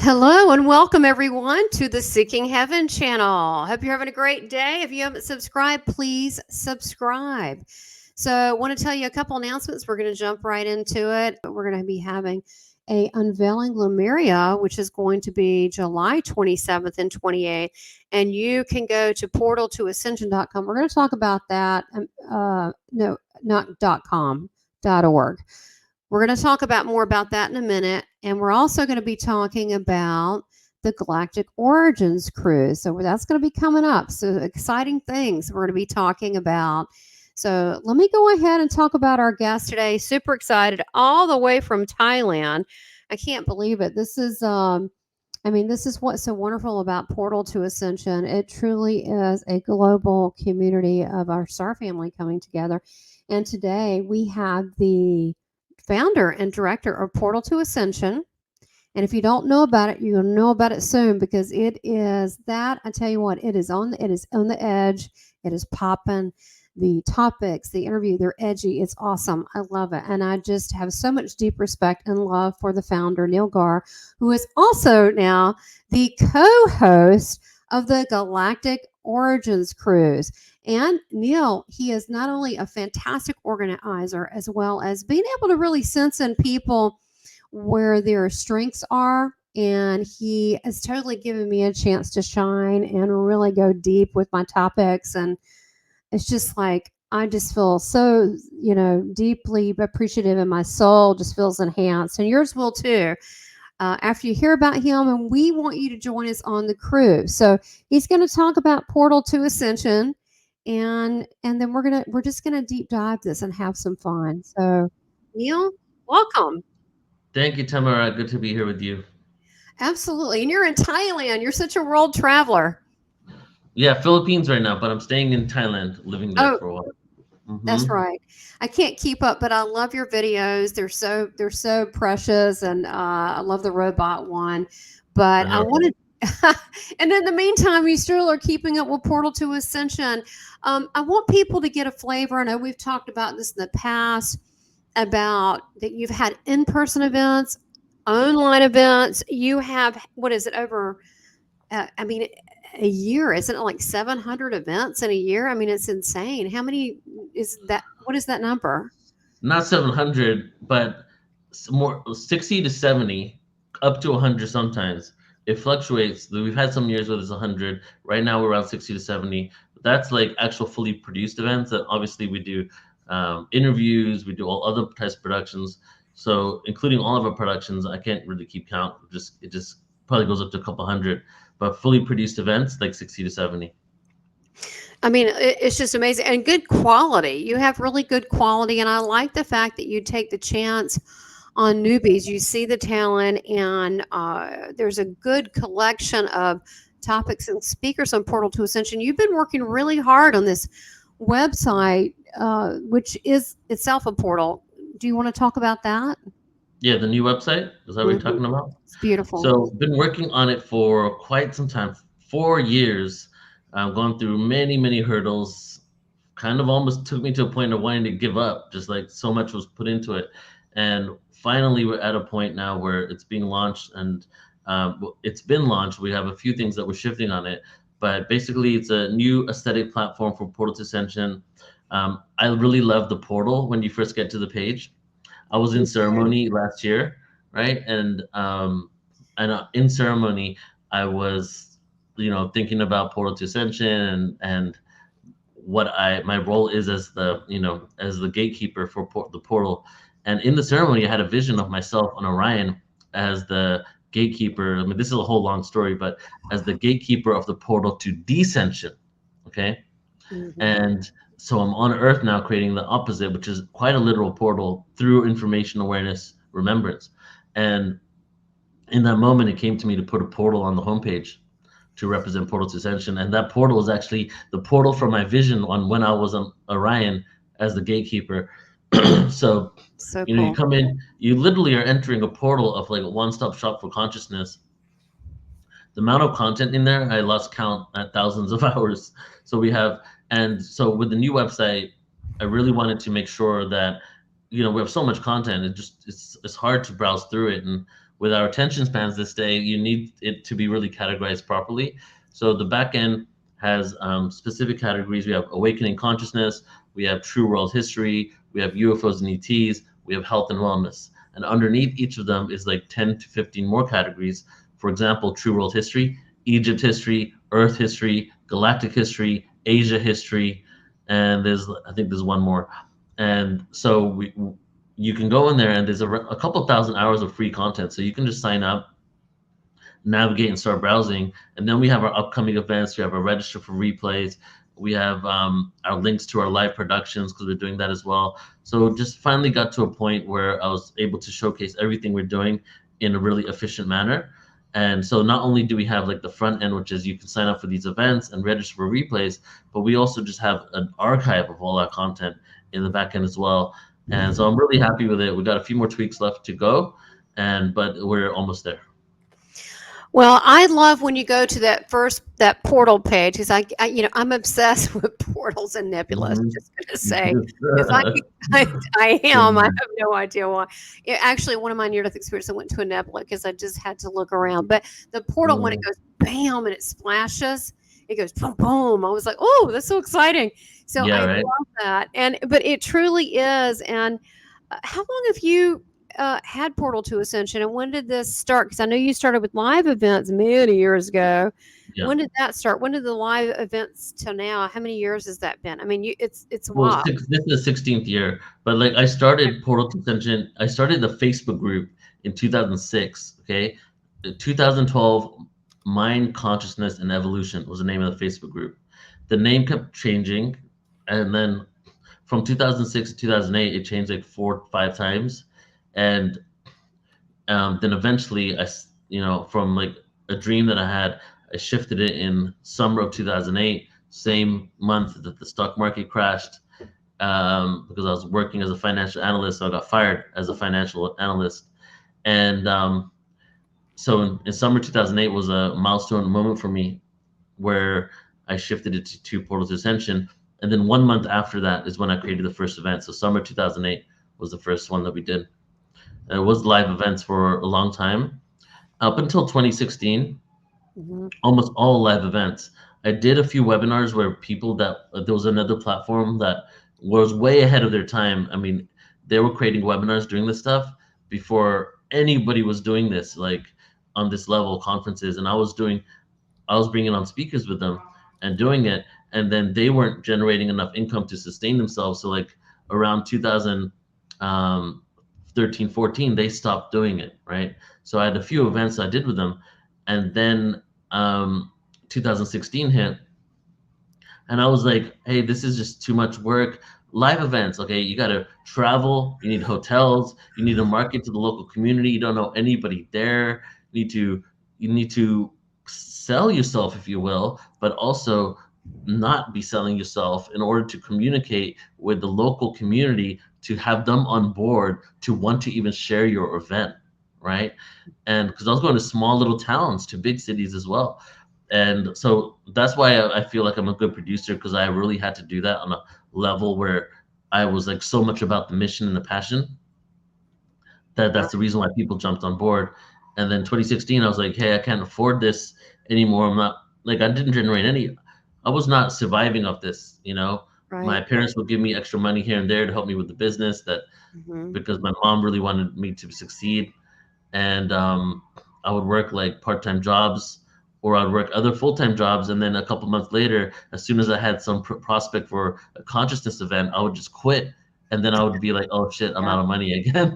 Hello and welcome everyone to the Seeking Heaven channel. Hope you're having a great day. If you haven't subscribed, please subscribe. So I want to tell you a couple announcements. We're going to jump right into it. We're going to be having a unveiling Lemuria, which is going to be July 27th and 28th. And you can go to portaltoascension.com. We're going to talk about that. No, not .com, .org. We're going to talk about more about that in a minute. And we're also going to be talking about the Galactic Origins cruise. So that's going to be coming up. So exciting things we're going to be talking about. So let me go ahead and talk about our guest today. Super excited, all the way from Thailand. I can't believe it. This is this is what's so wonderful about Portal to Ascension. It truly is a global community of our star family coming together. And today we have the founder and director of Portal to Ascension. And if you don't know about it, you'll know about it soon, because it is that, I tell you what, it is on the edge. It is popping. The topics, the interview, they're edgy. It's awesome. I love it. And I just have so much deep respect and love for the founder, Neil Gaur, who is also now the co-host of the Galactic Origins cruise. And Neil, he is not only a fantastic organizer, as well as being able to really sense in people where their strengths are. And he has totally given me a chance to shine and really go deep with my topics. And it's just like, I just feel so, deeply appreciative, and my soul just feels enhanced. And yours will too. After you hear about him, and we want you to join us on the cruise. So he's going to talk about Portal to Ascension, and then we're just gonna deep dive this and have some fun. So Neil, welcome. Thank you, Tamara. Good to be here with you. Absolutely. And you're in Thailand. You're such a world traveler. Yeah, Philippines right now, but I'm staying in Thailand, living there Oh, for a while. that's Hmm. right. I can't keep up, but I love your videos. They're so precious, and I love the robot one. I But I know, right? wanted, and in the meantime, you still are keeping up with Portal to Ascension. I want people to get a flavor. I know we've talked about this in the past, about that you've had in-person events, online events. You have, what is it, over I mean, a year, isn't it like 700 events in a year? I mean, it's insane. How many is that? What is that number? Not 700, but more 60 to 70, up to 100 sometimes. It fluctuates. We've had some years where there's 100. Right now we're around 60 to 70. That's like actual fully produced events that obviously we do interviews, we do all other types of productions. So including all of our productions, I can't really keep count. It just probably goes up to a couple hundred. But fully produced events, like 60 to 70. I mean, it's just amazing, and good quality. You have really good quality, and I like the fact that you take the chance on newbies. You see the talent, and there's a good collection of topics and speakers on Portal to Ascension. You've been working really hard on this website, which is itself a portal. Do you want to talk about that? Yeah, the new website, is that what you're Mhm. talking about? It's beautiful. So been working on it for quite some time, 4 years. Gone through many, many hurdles. Kind of almost took me to a point of wanting to give up, just like so much was put into it. And finally, we're at a point now where it's being launched, and it's been launched. We have a few things that we're shifting on it, but basically, it's a new aesthetic platform for Portal to Ascension. I really love the portal when you first get to the page. I was in Me too. ceremony last year, right? And in ceremony, I was, thinking about Portal to Ascension and what my role is as the gatekeeper for the portal. And in the ceremony, I had a vision of myself on Orion as the gatekeeper. I mean, this is a whole long story, but as the gatekeeper of the portal to descension. Okay, Mhm. and so I'm on Earth now creating the opposite, which is quite a literal portal through information awareness remembrance. And in that moment, it came to me to put a portal on the homepage to represent Portal to Ascension. And that portal is actually the portal for my vision on when I was on Orion as the gatekeeper. So, So you cool. come in, you literally are entering a portal of like a one stop shop for consciousness. The amount of content in there, I lost count at thousands of hours. So we have, and so with the new website, I really wanted to make sure that we have so much content. It's hard to browse through it, and with our attention spans this day, you need it to be really categorized properly. So the back end has specific categories. We have awakening consciousness, we have true world history, we have UFOs and ETs, we have health and wellness. And underneath each of them is like 10 to 15 more categories. For example, true world history, Egypt history, Earth history, galactic history, Asia history, and I think there's one more. And so you can go in there and there's a couple thousand hours of free content. So you can just sign up, navigate, and start browsing. And then we have our upcoming events. We have our register for replays. We have our links to our live productions because we're doing that as well. So just finally got to a point where I was able to showcase everything we're doing in a really efficient manner. And so not only do we have like the front end, which is you can sign up for these events and register for replays, but we also just have an archive of all our content in the back end as well. And so I'm really happy with it. We got a few more tweaks left to go, but we're almost there. Well, I love when you go to that portal page because I'm obsessed with portals and nebulas. Mhm. Just gonna say, if I could, I am. I have no idea why. Yeah, actually, one of my near-death experiences, I went to a nebula because I just had to look around. But the portal, when it Mm. goes bam and it splashes, it goes boom boom. I was like, oh, that's so exciting. So Yeah, I right. love that, but it truly is. And how long have you had Portal to Ascension, and when did this start? Because I know you started with live events many years ago. Yeah. When did that start? When did the live events till now? How many years has that been? I mean, it's Well, wild. this is the 16th year, but like I started Portal to Ascension. I started the Facebook group in 2006. Okay, 2012, Mind, Consciousness, and Evolution was the name of the Facebook group. The name kept changing, and then from 2006 to 2008, it changed like 4 or 5 times, and then eventually, from like a dream that I had, I shifted it in summer of 2008, same month that the stock market crashed, because I was working as a financial analyst. So I got fired as a financial analyst. And so in summer 2008 was a milestone moment for me where I shifted it to Portal to Ascension. And then 1 month after that is when I created the first event. So summer 2008 was the first one that we did. And it was live events for a long time. Up until 2016, Mhm. almost all live events. I did a few webinars where people that there was another platform that was way ahead of their time. I mean, they were creating webinars doing this stuff before anybody was doing this, like on this level conferences. And I was bringing on speakers with them and doing it, and then they weren't generating enough income to sustain themselves. So like around 2013, 14, they stopped doing it, right? So I had a few events I did with them, and then 2016 hit, and I was like, hey, this is just too much work. Live events, okay, you got to travel, you need hotels, you need to market to the local community. You don't know anybody there. You need to sell yourself, if you will, but also not be selling yourself in order to communicate with the local community to have them on board to want to even share your event, right? And because I was going to small little towns to big cities as well, and so that's why I feel like I'm a good producer, because I really had to do that on a level where I was like so much about the mission and the passion that Right. that's the reason why people jumped on board. And then 2016, I was like, hey, I can't afford this anymore. I'm not like I didn't generate any. I was not surviving off this. My Right. parents would give me extra money here and there to help me with the business that Hmm. because my mom really wanted me to succeed, and I would work like part-time jobs, or I'd work other full-time jobs, and then a couple months later, as soon as I had some prospect for a consciousness event, I would just quit, and then I would be like, "Oh shit, I'm Yeah. out of money again,"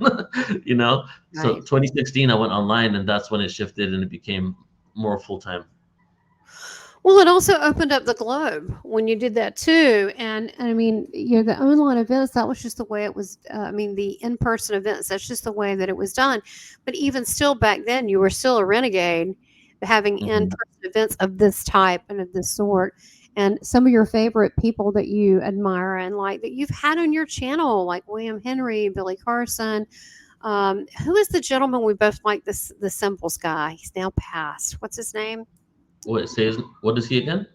you know. So Right. 2016, I went online, and that's when it shifted and it became more full-time. Well, it also opened up the globe when you did that too. And I mean, the online events, that was just the way it was. I mean, the in person events, that's just the way that it was done. But even still, back then, you were still a renegade having in Mhm. person events of this type and of this sort. And some of your favorite people that you admire and like that you've had on your channel, like William Henry, Billy Carson. Who is the gentleman we both like? This the Symbols guy. He's now passed. What's his name? What it says? What is he again?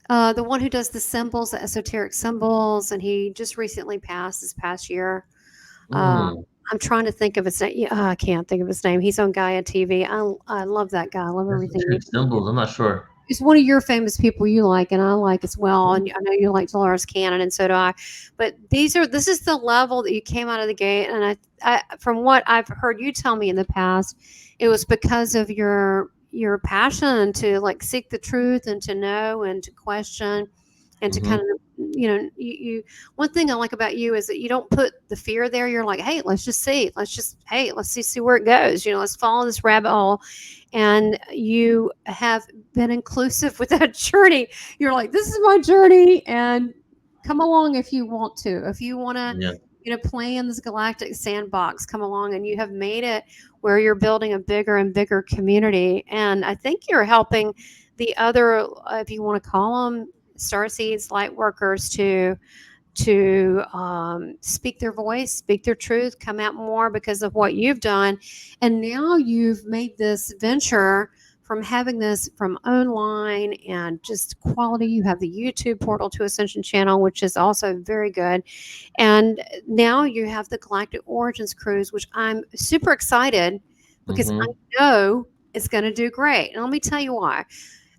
The one who does the symbols, the esoteric symbols, and he just recently passed this past year. Uh, Mm. I'm trying to think of his name. Yeah, I can't think of his name. He's on Gaia TV. I love that guy. I love That's the everything true symbols. I'm not sure. he's one of your famous people you like and I like as well. And I know you like Dolores Cannon and so do I. But this is the level that you came out of the gate. And I from what I've heard you tell me in the past, it was because of your passion to like seek the truth and to know and to question and to kind Hmm. of you one thing I like about you is that you don't put the fear there. You're like, hey, let's just see, let's see where it goes, let's follow this rabbit hole. And you have been inclusive with that journey. You're like, this is my journey, and come along if you want to. If you want to, Yeah. play in this galactic sandbox, come along. And you have made it where you're building a bigger and bigger community. And I think you're helping the other, if you want to call them starseeds, light workers, to speak their voice, speak their truth, come out more because of what you've done. And now you've made this venture from having this from online and just quality. You have the YouTube Portal to Ascension channel, which is also very good. And now you have the Galactic Origins cruise, which I'm super excited because I Hmm. know it's going to do great. And let me tell you why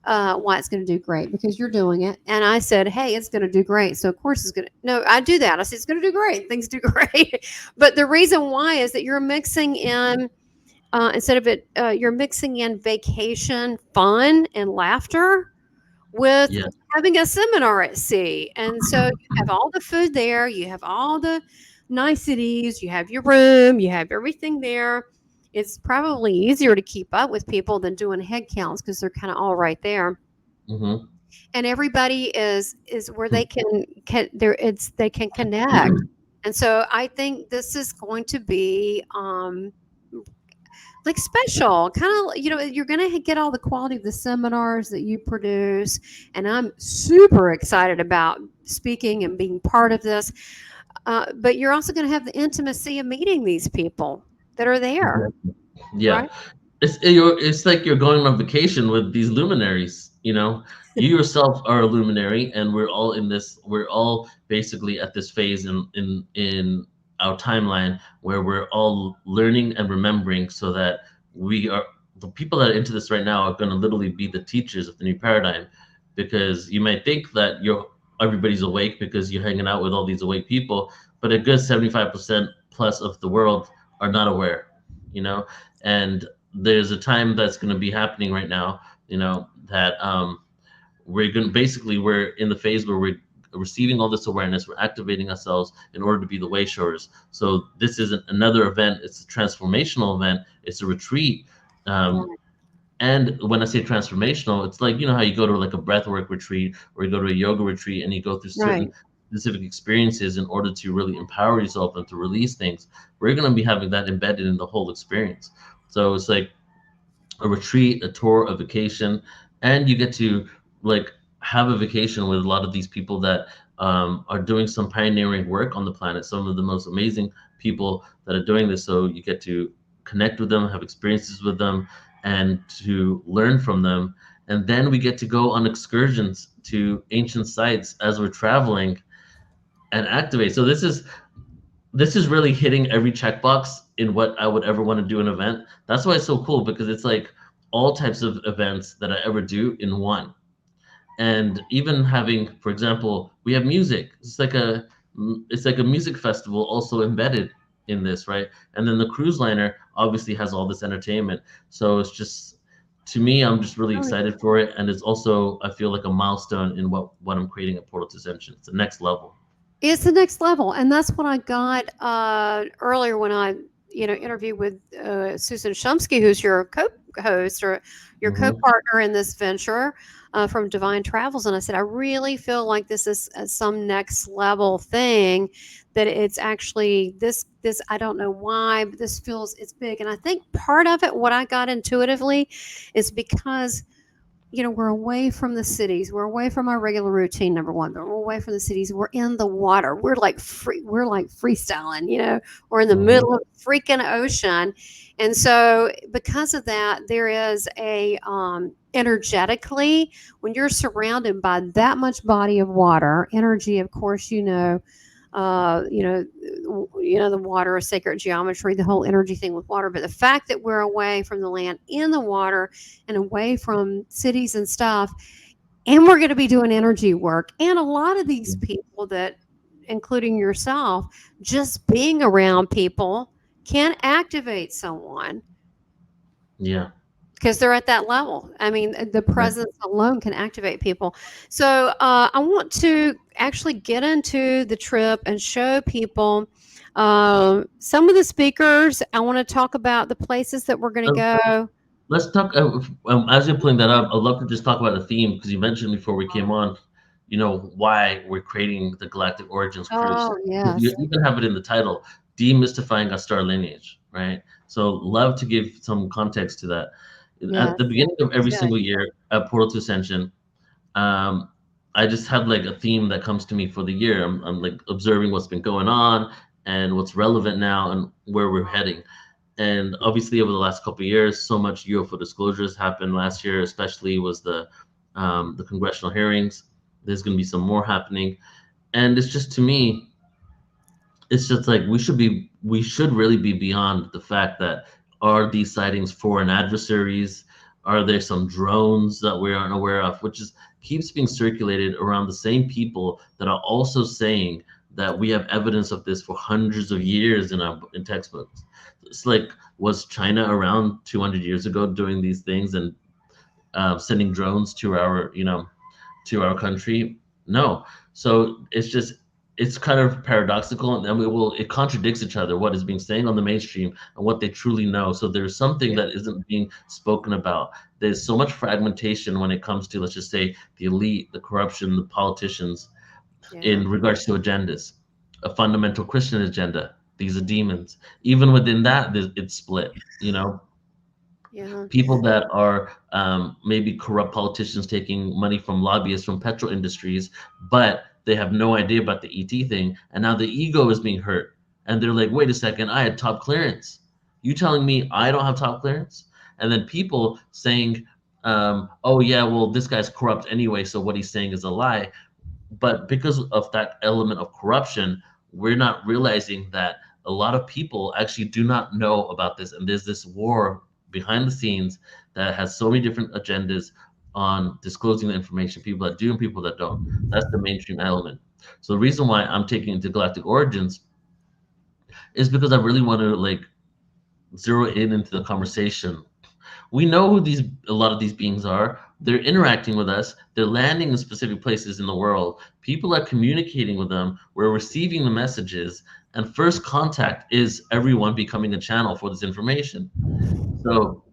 it's going to do great because you're doing it. And I said, hey, it's going to do great. So, of course, it's going to. No, I do that. I said, it's going to do great. Things do great. But the reason why is that you're mixing in, instead of it, you're mixing in vacation, fun, and laughter with Yeah. having a seminar at sea. And so you have all the food there, you have all the niceties, you have your room, you have everything there. It's probably easier to keep up with people than doing head counts because they're kind of all right there. Hmm. And everybody is where they can they can connect. And so I think this is going to be like special kind of, you're going to get all the quality of the seminars that you produce. And I'm super excited about speaking and being part of this, but you're also going to have the intimacy of meeting these people that are there, Yeah. right? It's like you're going on vacation with these luminaries, you know. You yourself are a luminary, and we're all basically at this phase in our timeline where we're all learning and remembering so that we are the people that are into this right now are going to literally be the teachers of the new paradigm, because you might think that everybody's awake because you're hanging out with all these awake people, but a good 75% plus of the world are not aware, you know. And there's a time that's going to be happening right now, that we're in the phase where we're receiving all this awareness, we're activating ourselves in order to be the way showers. So this isn't another event, it's a transformational event, it's a retreat. um, Right. and when I say transformational, it's like, how you go to like a breathwork retreat or you go to a yoga retreat and you go through certain Right. specific experiences in order to really empower yourself and to release things. We're going to be having that embedded in the whole experience. So it's like a retreat, a tour, a vacation, and you get to like have a vacation with a lot of these people that are doing some pioneering work on the planet. Some of the most amazing people that are doing this. So you get to connect with them, have experiences with them, and to learn from them. And then we get to go on excursions to ancient sites as we're traveling and activate. So this is really hitting every checkbox in what I would ever want to do an event. That's why it's so cool, because it's like all types of events that I ever do in one. And even having, for example, we have music. It's like a music festival also embedded in this, right? And then the cruise liner obviously has all this entertainment. So it's just, to me, I'm just really Really. excited for it, and it's also, I feel like, a milestone in what I'm creating at Portal to Ascension. It's the next level. It's the next level, and that's what I got earlier when I, interviewed with Susan Shumsky, who's your co-host or your Hmm. co-partner in this venture from Divine Travels, and I said I really feel like this is some next level thing. That it's actually this I don't know why, but this feels it's big, and I think part of it, what I got intuitively, is because we're away from the cities. We're away from our regular routine, number one, but we're away from the cities. We're in the water. We're like freestyling, we're in the Hmm. middle of the freaking ocean. And so because of that, there is a energetically, when you're surrounded by that much body of water, energy, of course, uh, you know, the water, a sacred geometry, the whole energy thing with water. But the fact that we're away from the land, in the water, and away from cities and stuff, and we're going to be doing energy work. And a lot of these people that, including yourself, just being around people can activate someone Yeah. because they're at that level. I mean, the Right. presence alone can activate people. So I want to actually get into the trip and show people some of the speakers. I want to talk about the places that we're going to Uh, go. let's talk. As you're pulling that up, I'd love to just talk about the theme because you mentioned before we came on, why we're creating the Galactic Origins cruise. Oh, You yes. even have it in the title, demystifying our star lineage, right? So, love to give some context to that. At Yes. the beginning of It's every good. single year at Portal to Ascension, um, I just have like a theme that comes to me for the year. I'm like observing what's been going on and what's relevant now and where we're heading. And obviously, over the last couple of years, so much UFO disclosures happened last year. Especially was the congressional hearings. There's going to be some more happening, and it's just to me, it's just like we should really be beyond the fact that are these sightings foreign adversaries? Are there some drones that we aren't aware of? Which is keeps being circulated around the same people that are also saying that we have evidence of this for hundreds of years in textbooks. It's like, was China around 200 years ago doing these things and sending drones to our country? No. So it's kind of paradoxical, and it contradicts each other, what is being saying on the mainstream and what they truly know. So there's something Yeah. that isn't being spoken about. There's so much fragmentation when it comes to, let's just say, the elite, the corruption, the politicians, Yeah. in regards to agendas. A fundamental Christian agenda, these are demons. Even within that, it's split. Yeah. People that are maybe corrupt politicians taking money from lobbyists from petro industries, but they have no idea about the ET thing, and now the ego is being hurt, and they're like, "Wait a second, I had top clearance. You telling me I don't have top clearance?" And then people saying, "Oh yeah, well this guy's corrupt anyway, so what he's saying is a lie." But because of that element of corruption, we're not realizing that a lot of people actually do not know about this, and there's this war behind the scenes that has so many different agendas on disclosing the information, people that do and people that don't. That's the mainstream element. So the reason why I'm taking it to Galactic Origins is because I really want to like zero in into the conversation. We know who these a lot of these beings are. They're interacting with us. They're landing in specific places in the world. People are communicating with them. We're receiving the messages, and first contact is everyone becoming a channel for this information. So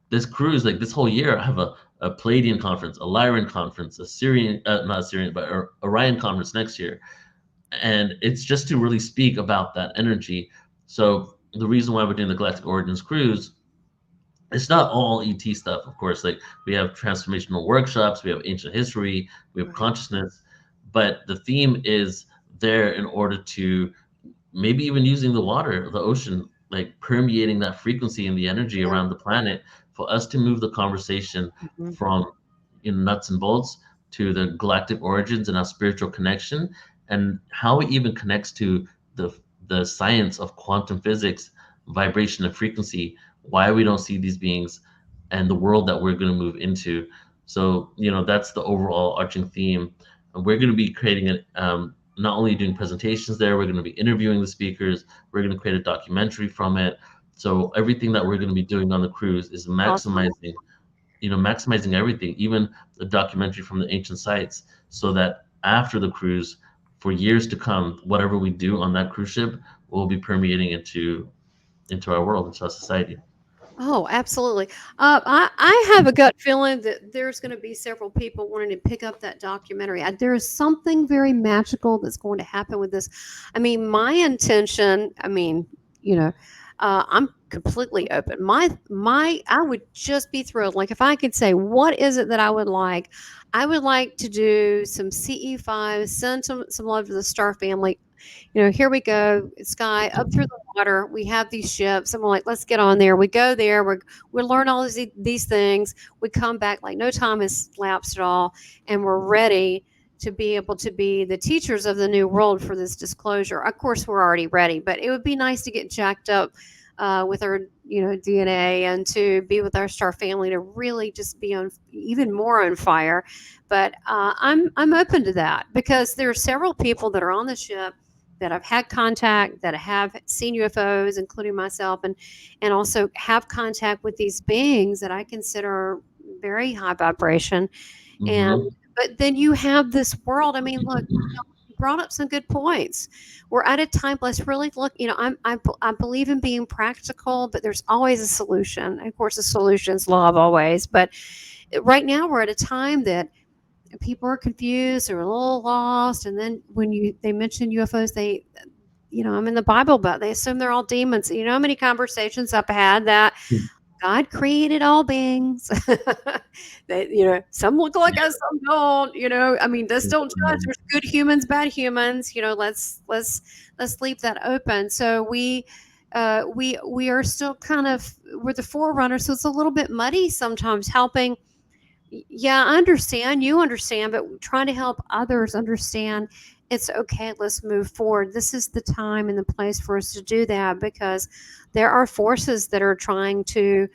this cruise, like this whole year, I have a Palladian conference, a Lyran conference, a Syrian, not Syrian, but Orion conference next year, and it's just to really speak about that energy. So the reason why we're doing the Galactic Origins cruise, it's not all ET stuff, of course. Like we have transformational workshops, we have ancient history, we have Right. consciousness, but the theme is there in order to maybe even using the water, the ocean, like permeating that frequency and the energy Yeah. around the planet for us to move the conversation Mhm. from nuts and bolts to the galactic origins and our spiritual connection, and how it even connects to the the science of quantum physics, vibration and frequency, why we don't see these beings, and the world that we're going to move into. So that's the overall arching theme. And we're going to be creating it, not only doing presentations there, we're going to be interviewing the speakers, we're going to create a documentary from it. So everything that we're going to be doing on the cruise is Awesome. maximizing everything, even the documentary from the ancient sites, so that after the cruise, for years to come, whatever we do on that cruise ship will be permeating into our world, into our society. Oh, absolutely. I have a gut feeling that there's going to be several people wanting to pick up that documentary. There is something very magical that's going to happen with this. I mean, my intention. I mean, you know, I'm completely open. I would just be thrilled. Like if I could say, what is it that I would like? I would like to do some CE5, send some love to the Star family. Here we go, sky up through the water. We have these ships, and we're like, let's get on there. We go there. We learn all these things. We come back like no time has lapsed at all, and we're ready to be able to be the teachers of the new world for this disclosure. Of course, we're already ready, but it would be nice to get jacked up with our DNA, and to be with our star family, to really just be on even more on fire. But I'm open to that, because there are several people that are on the ship that I've had contact, that have seen UFOs, including myself, and also have contact with these beings that I consider very high vibration. And Mm-hmm. but then you have this world. I mean, look, you brought up some good points. We're at a time. Let's really look. I believe in being practical, but there's always a solution. Of course, the solution's love always. But right now, we're at a time that people are confused, they're a little lost, and then when they mention UFOs, I'm in the Bible, but they assume they're all demons. You know how many conversations I've had that God created all beings. Some look like us, some don't. I mean, this don't judge. There's good humans, bad humans. Let's leave that open. So we are still kind of, we're the forerunner, so it's a little bit muddy sometimes helping. Yeah, I understand. You understand, but trying to help others understand it's okay. Let's move forward. This is the time and the place for us to do that, because there are forces that are trying to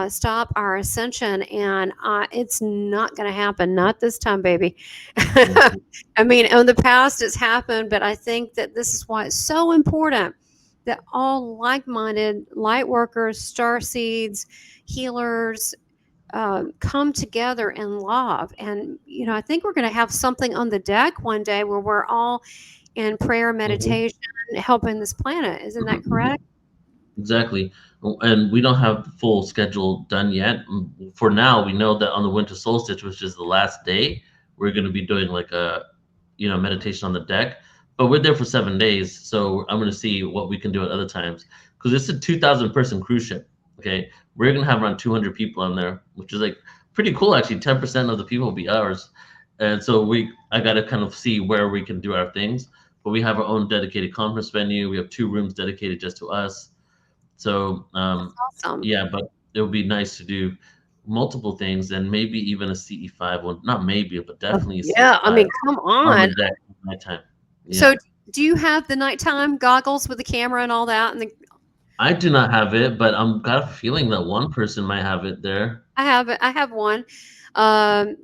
stop our ascension, and it's not going to happen. Not this time, baby. Mm-hmm. I mean, in the past, it's happened, but I think that this is why it's so important that all like minded light workers, star seeds, healers, come together in love. And, I think we're going to have something on the deck one day where we're all in prayer, Mm-hmm. meditation, helping this planet. Isn't that correct? Exactly. And we don't have the full schedule done yet. For now, we know that on the winter solstice, which is the last day, we're going to be doing like a, meditation on the deck. But we're there for 7 days, so I'm going to see what we can do at other times. Because it's a 2,000 person cruise ship. Okay, we're going to have around 200 people on there, which is like pretty cool actually. 10% of the people will be ours, and so I got to kind of see where we can do our things. But we have our own dedicated conference venue. We have 2 rooms dedicated just to us, so, That's awesome. yeah, but it would be nice to do multiple things, and maybe even a CE5 one. Not maybe, but Oh, definitely a yeah. I CE5 mean, come on the on. deck at nighttime. So, Yeah. do you have the nighttime goggles with the camera and all that? I do not have it, but I'm got a feeling that one person might have it there. I have it. I have one. Um,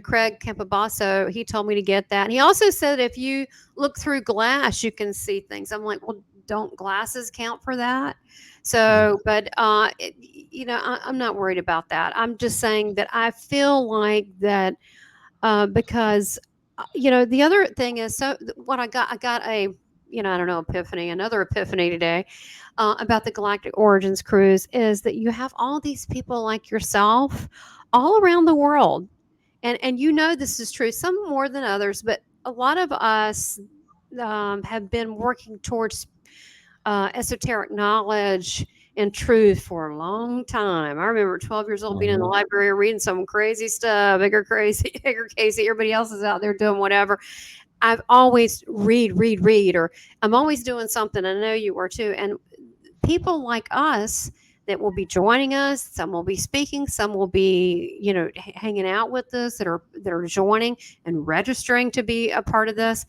Craig Campabasso, he told me to get that. And he also said if you look through glass, you can see things. I'm like, well, don't glasses count for that? Mm, So, but I'm not worried about that. I'm just saying that I feel like that because the other thing is, so what I got a, I don't know, epiphany, another epiphany today about the Galactic Origins cruise, is that you have all these people like yourself all around the world, and this is true, some more than others, but a lot of us have been working towards esoteric knowledge and truth for a long time. I remember 12 years old being in the mhm. library reading some crazy stuff, bigger crazy, bigger crazy. Everybody else is out there doing whatever. I've always read, or I'm always doing something. I know you are too. And people like us that will be joining us, some will be speaking, some will be, hanging out with us, that are joining and registering to be a part of this.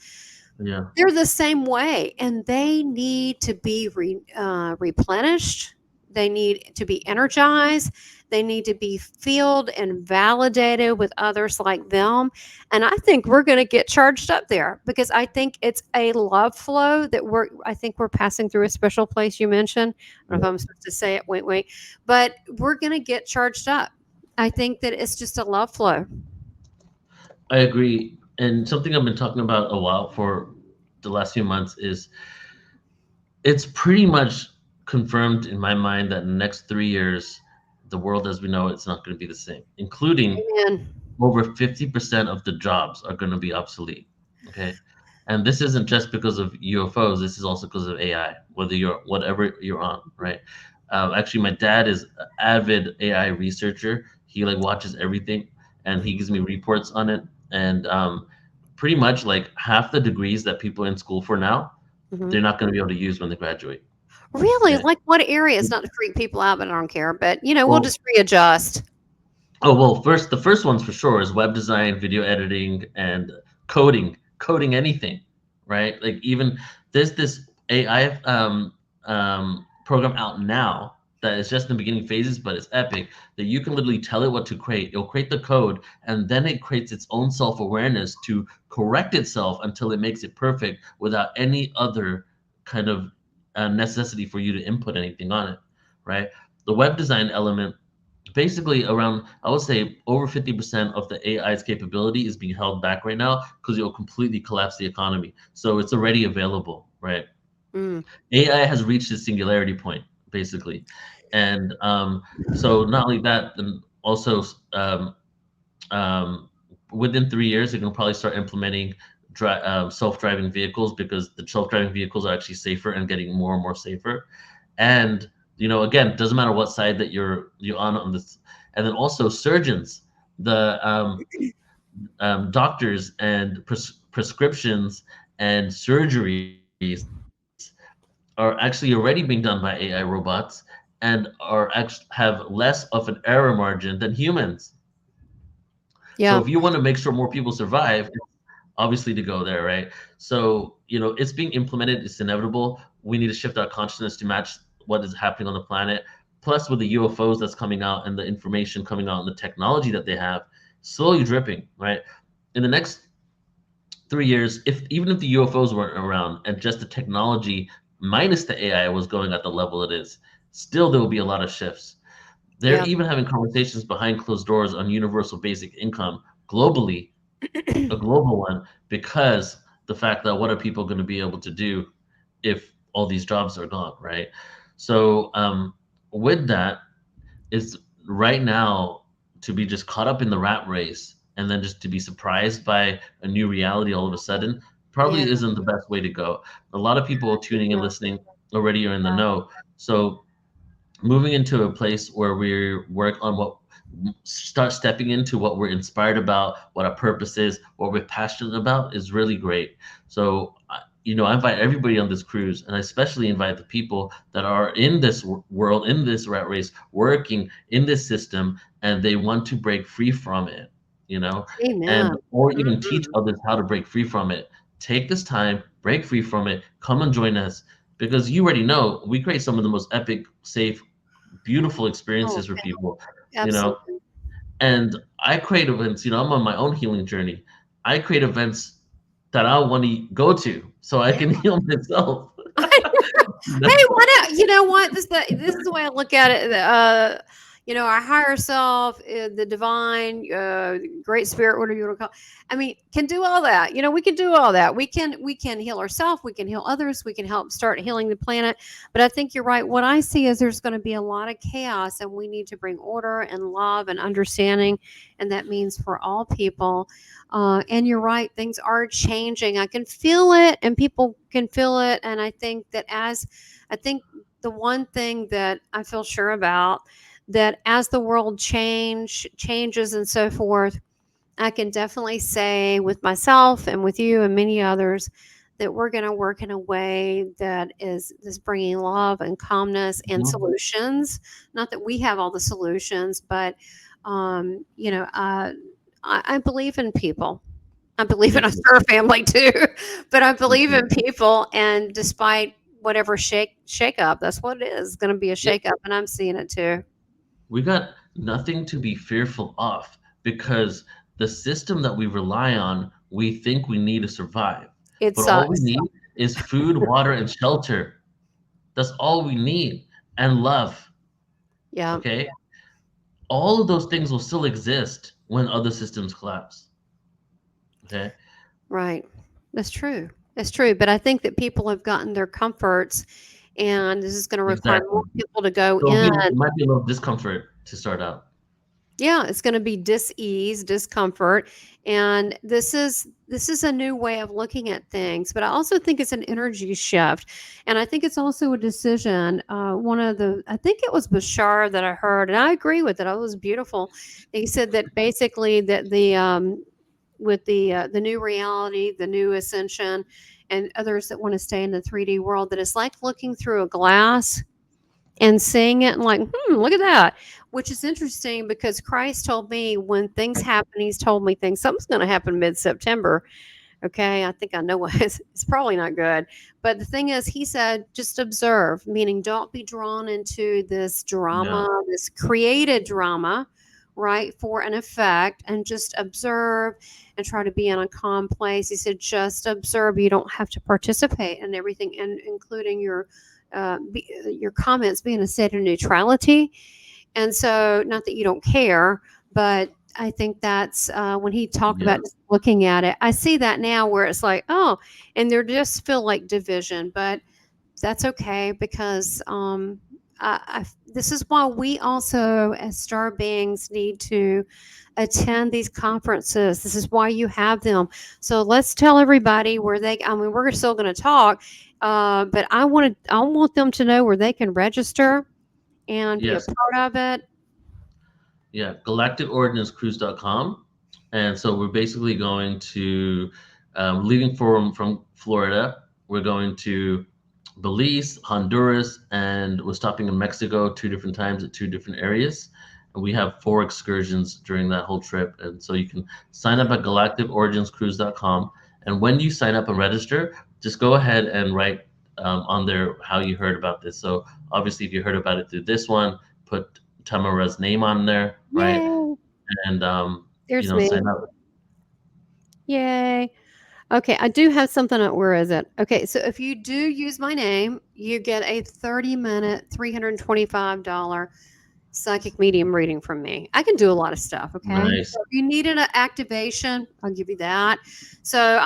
Yeah. They're the same way, and they need to be replenished. They need to be energized. They need to be filled and validated with others like them. And I think we're going to get charged up there, because I think it's a love flow that I think we're passing through a special place you mentioned. I don't know if I'm supposed to say it, wait, wait, but we're going to get charged up. I think that it's just a love flow. I agree. And something I've been talking about a while for the last few months is it's pretty much confirmed in my mind that in the next 3 years, the world as we know it's not going to be the same, including Amen. over 50% of the jobs are going to be obsolete. Okay. And this isn't just because of UFOs, this is also because of AI, whether you're whatever you're on, right? Actually, my dad is an avid AI researcher. He like watches everything and he gives me reports on it. And pretty much like half the degrees that people in school for now, Mhm. they're not going to be able to use when they graduate. Really? Okay. Like what areas? Not to freak people out, but I don't care. But we'll Well, just readjust. oh well, the first ones for sure is web design, video editing, and coding anything, right? Like even there's this AI program out now that is just in the beginning phases, but it's epic that you can literally tell it what to create. It'll create the code, and then it creates its own self awareness to correct itself until it makes it perfect without any other kind of necessity for you to input anything on it, right? The web design element, basically around, I would say over 50% of the AI's capability is being held back right now because it'll completely collapse the economy. So it's already available, right? Mm. AI has reached its singularity point, basically. And so not only that, then also um, within 3 years, they're going to probably start implementing self-driving vehicles because the self-driving vehicles are actually safer and getting more and more safer. And again, doesn't matter what side that you're on this. And then also surgeons, the doctors and prescriptions and surgeries are actually already being done by AI robots and have less of an error margin than humans. So if you Yeah. want to make sure more people survive, obviously to go there, right? So, it's being implemented, it's inevitable. We need to shift our consciousness to match what is happening on the planet. Plus, with the UFOs that's coming out and the information coming out and the technology that they have, slowly dripping, right? In the next 3 years, if even if the UFOs weren't around and just the technology minus the AI was going at the level it is, still there will be a lot of shifts. They're Yeah. even having conversations behind closed doors on universal basic income globally, a global one, because the fact that what are people going to be able to do if all these jobs are gone, right? So with that, is right now to be just caught up in the rat race and then just to be surprised by a new reality all of a sudden Yeah. probably isn't the best way to go. A lot of people tuning and Yeah. listening already are in the know. So moving into a place where we work on what start stepping into what we're inspired about, what our purpose is, what we're passionate about is really great. So I invite everybody on this cruise, and I especially invite the people that are in this world, in this rat race, working in this system, and they want to break free from it, you know, and Amen. or even teach Mhm. others how to break free from it. Take this time, break free from it, come and join us, because you already know we create some of the most epic, safe, beautiful Oh, experiences for people, you know. absolutely. And I create events, I'm on my own healing journey. I create events that I want to go to so I Yeah. can heal myself. Hey, why not? You know what? This is the way I look at it. Our higher self, the divine, great spirit, whatever you want to call it. I mean, can do all that. We can do all that. We can heal ourselves. We can heal others. We can help start healing the planet. But I think you're right. What I see is there's going to be a lot of chaos, and we need to bring order and love and understanding, and that means for all people. And you're right, things are changing. I can feel it, and people can feel it. And I think the one thing that I feel sure about, that as the world changes and so forth, I can definitely say with myself and with you and many others that we're going to work in a way that is bringing love and calmness and Mhm. solutions. Not that we have all the solutions, but um, you know, uh, I believe in people. I believe Me in a too. fur family too, but I Me believe too. in people. And despite whatever shake up, that's what it is. Going to be a Yeah, shake up, and I'm seeing it too. we got nothing to be fearful of because the system that we rely on, we think we need to survive. It But all we sucks. need is food, water, and shelter. That's all we need. And love. Yeah, Okay? All of those things will still exist when other systems collapse. Okay? right. That's true. That's true. But I think that people have gotten their comforts, and this is going to require Exactly. more people to go So in. it might be a little discomfort to start out. Yeah, it's going to be dis-ease, discomfort, and this is a new way of looking at things. But I also think it's an energy shift, and I think it's also a decision. One of the, I think it was Bashar that I heard, and I agree with it. It was beautiful. He said that basically that with the new reality, the new ascension, and others that want to stay in the 3D world, that it's like looking through a glass and seeing it and like, look at that. Which is interesting because Christ told me when things happen, he's told me things, something's going to happen mid September. Okay, I think I know what it's probably not good. But the thing is, he said, just observe, meaning don't be drawn into this Yeah. drama, this created drama, right, for an effect, and just observe and try to be in a calm place. He said, just observe. You don't have to participate in everything, and including your comments, being a state of neutrality. And so, not that you don't care, but I think that's when he talked Yeah. about just looking at it. I see that now where it's like, oh, and there just feel like division, but that's okay because this is why we also, as star beings, need to attend these conferences. This is why you have them. So let's tell everybody where they. I mean, we're still going to talk, but I want them to know where they can register and be a Yes. part of it. Yeah. GalacticOriginsCruise.com. And so we're basically going to, leaving from Florida, we're going to Belize, Honduras, and we're stopping in Mexico 2 different times at 2 different areas. And we have 4 excursions during that whole trip. And so you can sign up at GalacticOriginsCruise.com. And when you sign up and register, just go ahead and write on there how you heard about this. So obviously, if you heard about it through this one, put Tamara's name on there, right? Yay! And There's me. sign up. Yay. Okay, I do have something. Where is it? Okay, so if you do use my name, you get a 30-minute, $325 psychic medium reading from me. I can do a lot of stuff. Okay, Nice. so if you needed an activation, I'll give you that. So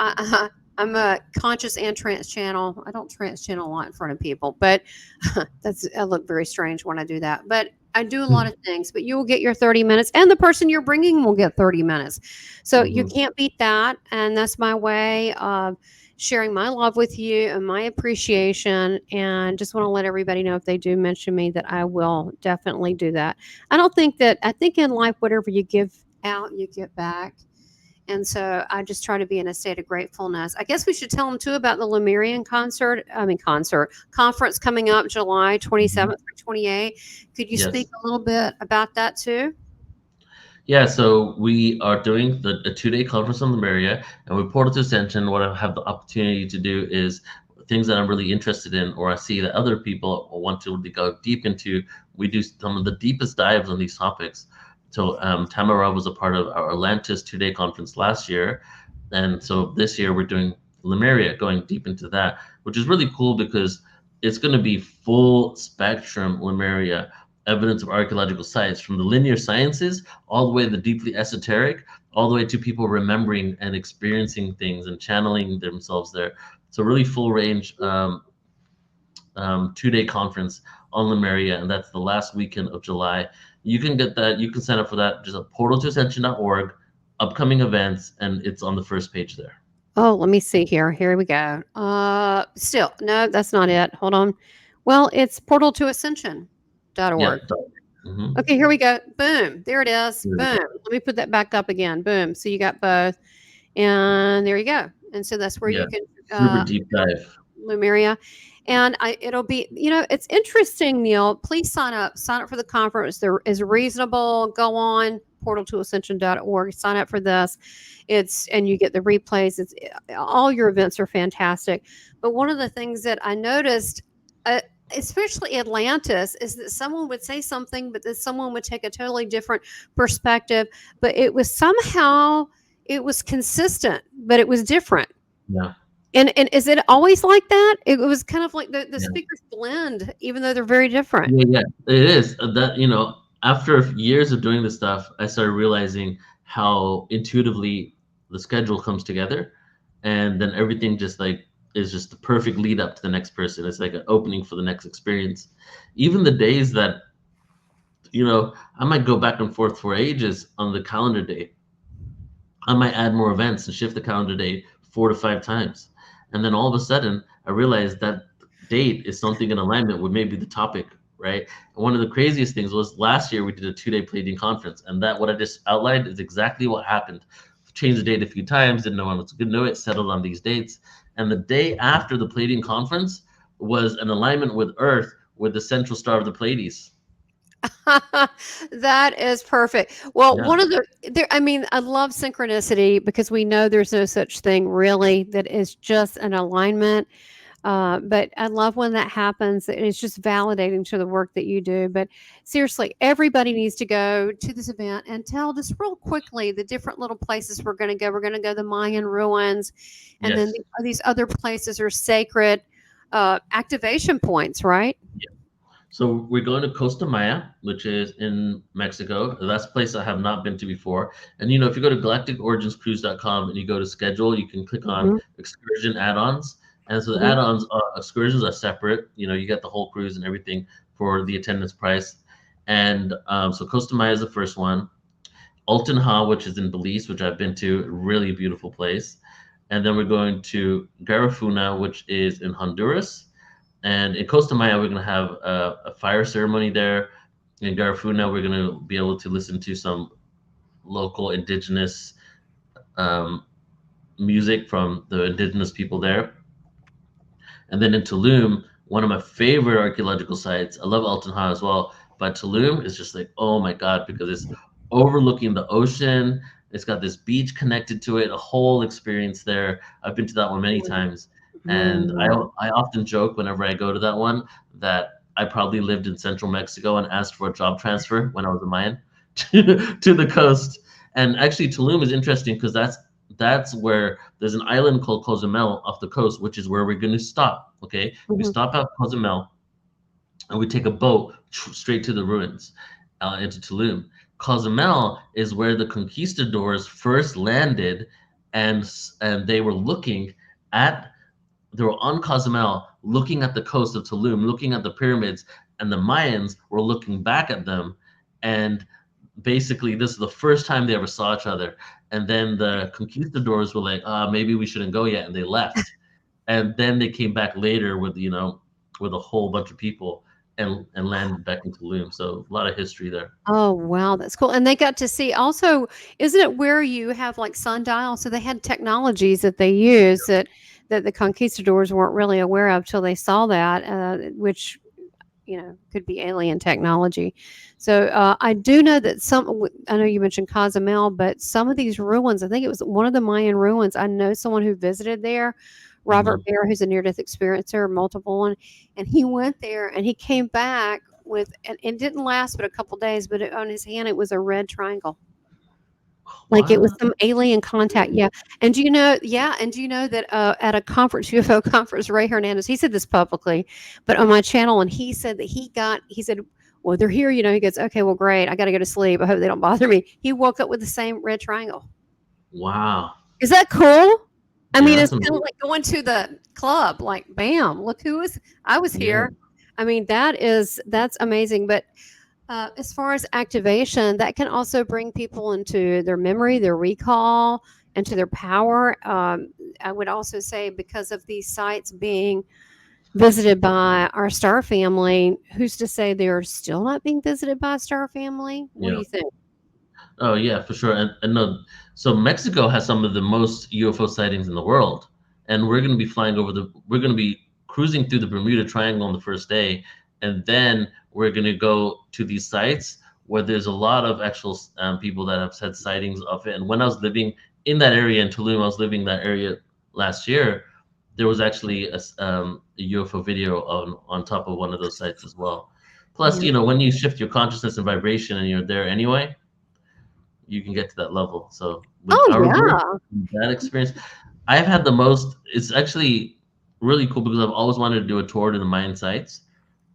I'm a conscious and trance channel. I don't trance channel a lot in front of people, but I look very strange when I do that. But I do a lot of things. But you will get your 30 minutes, and the person you're bringing will get 30 minutes. So you Hmm. can't beat that, and that's my way of sharing my love with you and my appreciation. And just want to let everybody know if they do mention me that I will definitely do that. I think in life, whatever you give out, you get back. And so I just try to be in a state of gratefulness. I guess we should tell them too about the Lemurian conference coming up July Hmm. 27th through 28th. Could you speak Yes. a little bit about that too? Yeah, so we are doing a 2 day conference on the Maria, and with Portal to Ascension, what I have the opportunity to do is things that I'm really interested in, or I see that other people want to go deep into. We do some of the deepest dives on these topics. So Tamara was a part of our Atlantis 2 day conference last year, and so this year we're doing Lemuria, going deep into that, which is really cool because it's going to be full spectrum Lemuria, evidence of archaeological sites from the linear sciences all the way to the deeply esoteric, all the way to people remembering and experiencing things and channeling themselves there. So really full range 2 day conference on Lemuria, and that's the last weekend of July. You can get that. You can sign up for that just at portaltoascension.org, upcoming events, and it's on the first page there. Oh, let me see here. Here we go. Still, no, that's not it. Hold on. Well, it's Yeah. portaltoascension.org. Mm-hmm. Okay, here we go. Boom. There it is. Boom. Let me put that back up again. Boom. So you got both. And there you go. And so that's where Yeah. you can Super deep dive. Lumeria. And it'll be, it's interesting, Neil. Please sign up. Sign up for the conference. There is reasonable. Go on portaltoascension.org. Sign up for this. And you get the replays. All your events are fantastic. But one of the things that I noticed, especially Atlantis, is that someone would say something, but then someone would take a totally different perspective. But it was consistent, but it was different. Yeah. And is it always like that? It was kind of like the Yeah. speakers blend, even though they're very different. Yeah, yeah, it is. That, after years of doing this stuff, I started realizing how intuitively the schedule comes together, and then everything just like is just the perfect lead up to the next person. It's like an opening for the next experience. Even the days that, I might go back and forth for ages on the calendar day. I might add more events and shift the calendar day 4 to 5 times. And then all of a sudden, I realized that date is something in alignment with maybe the topic, right? And one of the craziest things was last year we did a 2 day Pleiadian conference, and that what I just outlined is exactly what happened. Changed the date a few times, didn't know when was going to know it, settled on these dates. And the day after the Pleiadian conference was an alignment with Earth with the central star of the Pleiades. That is perfect. Well, Yeah. one of the there I mean, I love synchronicity because we know there's no such thing really that is just an alignment. But I love when that happens. And it's just validating to the work that you do. But seriously, everybody needs to go to this event and tell just real quickly the different little places we're going to go. We're going to go to the Mayan ruins, and then Yes. these other places are sacred activation points, right? So we're going to Costa Maya, which is in Mexico. That's a place I have not been to before. And if you go to galacticoriginscruise.com and you go to schedule, you can click on Hmm. excursion add-ons. And so the Hmm. add-ons excursions are separate. You get the whole cruise and everything for the attendance price. And so Costa Maya is the first one. Altenha, which is in Belize, which I've been to, really beautiful place. And then we're going to Garifuna, which is in Honduras. And in Costa Maya, we're going to have a fire ceremony there. In Garifuna, we're going to be able to listen to some local indigenous um, music from the indigenous people there. And then in Tulum, one of my favorite archaeological sites. I love Alton Ha as well, but Tulum is just like, oh my god, because it's overlooking the ocean. It's got this beach connected to it, a whole experience there. I've been to that one many times, and I Hmm. I often joke whenever I go to that one that I probably lived in central Mexico and asked for a job transfer when I was a Mayan to the coast. And actually, Tulum is interesting because that's where there's an island called Cozumel off the coast, which is where we're going to stop. Okay, we Hmm. stop at Cozumel and we take a boat straight to the ruins into Tulum. Cozumel is where the conquistadors first landed, and they were looking at they were on Cozumel, looking at the coast of Tulum, looking at the pyramids, and the Mayans were looking back at them, and basically this is the first time they ever saw each other. And then the conquistadors were like, maybe we shouldn't go yet, and they left. And then they came back later with a whole bunch of people and landed back in Tulum. So a lot of history there. Oh, wow, that's cool. And they got to see also, isn't it where you have like sundials? So they had technologies that they use that the conquistadors weren't really aware of till they saw that, which could be alien technology. So I do know that I know you mentioned Cozumel, but some of these ruins, I think it was one of the Mayan ruins. I know someone who visited there, Robert Hmm. Bear, who's a near death experiencer, multiple one, and he went there and he came back with, and it didn't last but a couple days, but on his hand it was a red triangle. Like it was What? some alien contact, yeah. And do you know, yeah, and do you know that at a conference, UFO conference, Ray Hernandez, he said this publicly, but on my channel, and he said that he said, well, they're here, he goes, okay, well, great, I got to go to sleep. I hope they don't bother me. He woke up with the same red triangle. Wow. Is that cool? I Yeah, mean, that's it's kind amazing. of like going to the club, like, bam, look I was Yeah. here. I mean, that's amazing. But as far as activation, that can also bring people into their memory, their recall, into their power. I would also say because of these sites being visited by our star family, who's to say they're still not being visited by a star family? What do Yeah. you think? Oh yeah, for sure. And no, so Mexico has some of the most UFO sightings in the world, and we're going to be cruising through the Bermuda Triangle on the first day, and then we're going to go to these sites where there's a lot of actual people that have said sightings of it. And when I was living in that area in Tulum, I was living in that area last year. There was actually a UFO video on top of one of those sites as well. Plus, Mhm. when you shift your consciousness and vibration and you're there anyway, you can get to that level. So with Oh our group, yeah. that experience, I've had the most. It's actually really cool because I've always wanted to do a tour to the Mayan sites,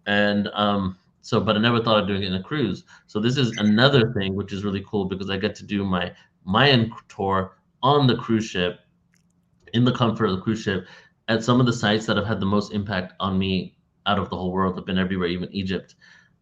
and but I never thought of doing it in a cruise. So this is another thing which is really cool because I get to do my Mayan tour on the cruise ship in the comfort of the cruise ship at some of the sites that have had the most impact on me out of the whole world. I've been everywhere, even Egypt,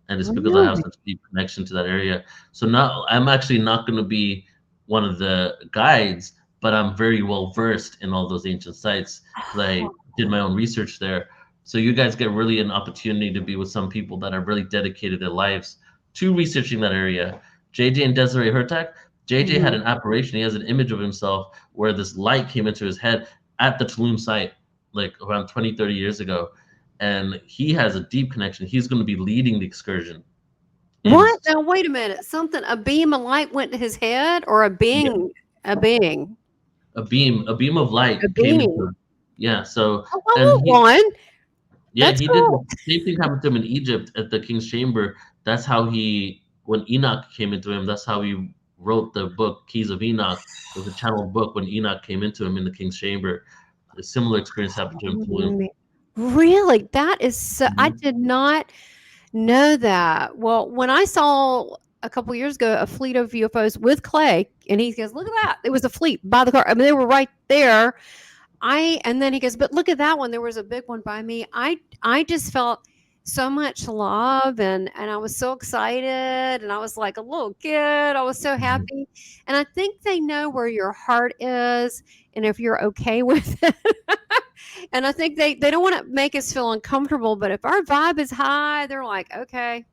and it's because I have Really? such a deep connection to that area. So now I'm actually not going to be one of the guides, but I'm very well versed in all those ancient sites because I did my own research there. So you guys get really an opportunity to be with some people that have really dedicated their lives to researching that area. JJ and Desiree Hertak. JJ had Mhm. an apparition. He has an image of himself where this light came into his head at the Tulum site, like around 20, 30 years ago. And he has a deep connection. He's going to be leading the excursion. And What? Now wait a minute. Something a beam of light went to his head or a yeah, being a being. a beam of A light came into being. him. Yeah. So Oh, I and want he one. yeah, That's he did cool. the same thing happened to him in Egypt at the king's chamber. That's how he when Enoch came into him, that's how he wrote the book Keys of Enoch. It was a channeled book when Enoch came into him in the king's chamber. A similar experience happened to him Oh, to William. really? That is so I Mhm. did not know that. Well, when I saw a couple years ago a fleet of UFOs with Clay, and he goes, "Look at that! It was a fleet by the car. I mean, they were right there." And then he goes, "But look at that one. There was a big one by me." I just felt so much love, and I was so excited, and I was like a little kid. I was so Mhm. happy, and I think they know where your heart is, and if you're okay with it. And I think they don't want to make us feel uncomfortable, but if our vibe is high, they're like, okay,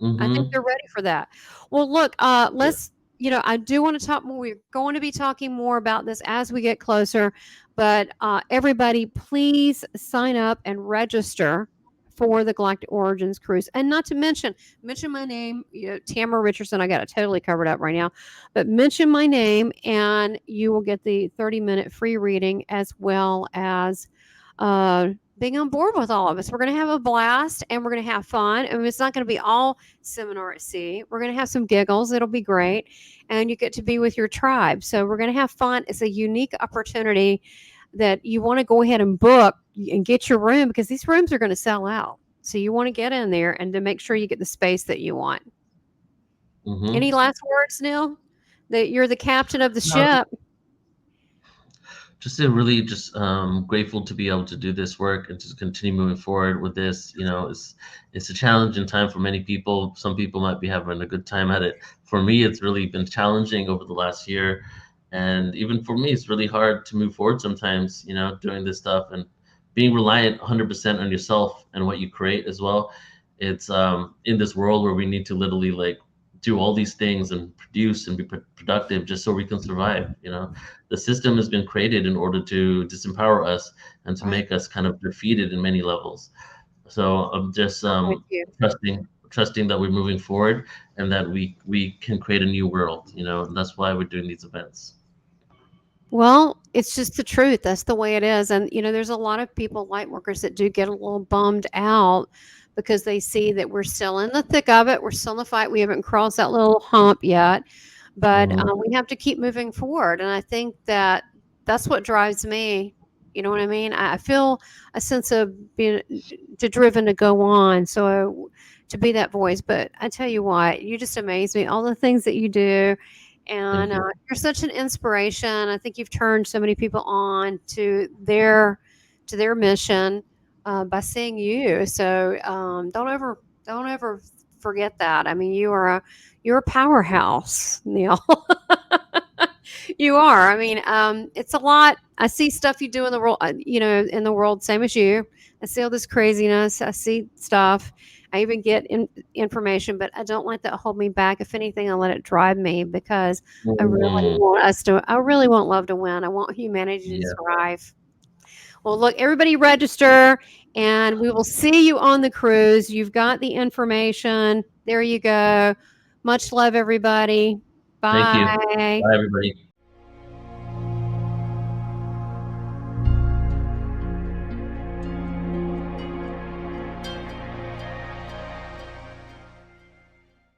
I think Mhm. they're ready for that. Well, look, Yeah. let's, I do want to talk more. We're going to be talking more about this as we get closer, but everybody, please sign up and register for the Galactic Origins cruise, and not to mention my name, Tamara Richardson. I got it totally covered up right now, but mention my name, and you will get the 30-minute free reading as well as being on board with all of us. We're going to have a blast and we're going to have fun. And it's not going to be all seminar at sea. We're going to have some giggles. It'll be great. And you get to be with your tribe. So we're going to have fun. It's a unique opportunity that you want to go ahead and book and get your room, because these rooms are going to sell out. So you want to get in there and to make sure you get the space that you want. Mhm. Any last words, Neil? That you're the captain of the No, ship. just really just grateful to be able to do this work and to continue moving forward with this. It's a challenging time for many people. Some people might be having a good time at it. For me, it's really been challenging over the last year, and even for me, it's really hard to move forward sometimes. Doing this stuff and being reliant 100% on yourself and what you create as well. It's in this world where we need to literally like do all these things and produce and be productive just so we can survive. The system has been created in order to disempower us and to Right. make us kind of defeated in many levels. So I'm just I'm with you. trusting that we're moving forward and that we can create a new world. And that's why we're doing these events. Well, it's just the truth. That's the way it is. And, there's a lot of people, light workers, that do get a little bummed out because they see that we're still in the thick of it. We're still in the fight. We haven't crossed that little hump yet, but Mhm. we have to keep moving forward. And I think that that's what drives me. You know what I mean? I feel a sense of being driven to go on. So to be that voice. But I tell you what, you just amaze me. All the things that you do, Thank and you. you're such an inspiration. I think you've turned so many people on to their mission by seeing you. So don't ever forget that. I mean, you're a powerhouse, Neil. You are. I mean, it's a lot. I see stuff you do in the world, in the world, same as you. I see all this craziness. I see stuff. I even get information, but I don't let that hold me back. If anything, I let it drive me, because Mm, I really want love to win. I want humanity to yeah. thrive. Well, look, everybody register, and we will see you on the cruise. You've got the information. There you go. Much love, everybody. Thank you. Bye. Bye, everybody.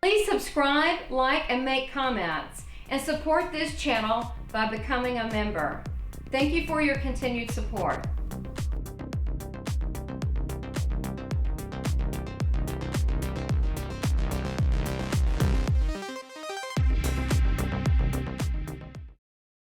Please subscribe, like, and make comments, and support this channel by becoming a member. Thank you for your continued support.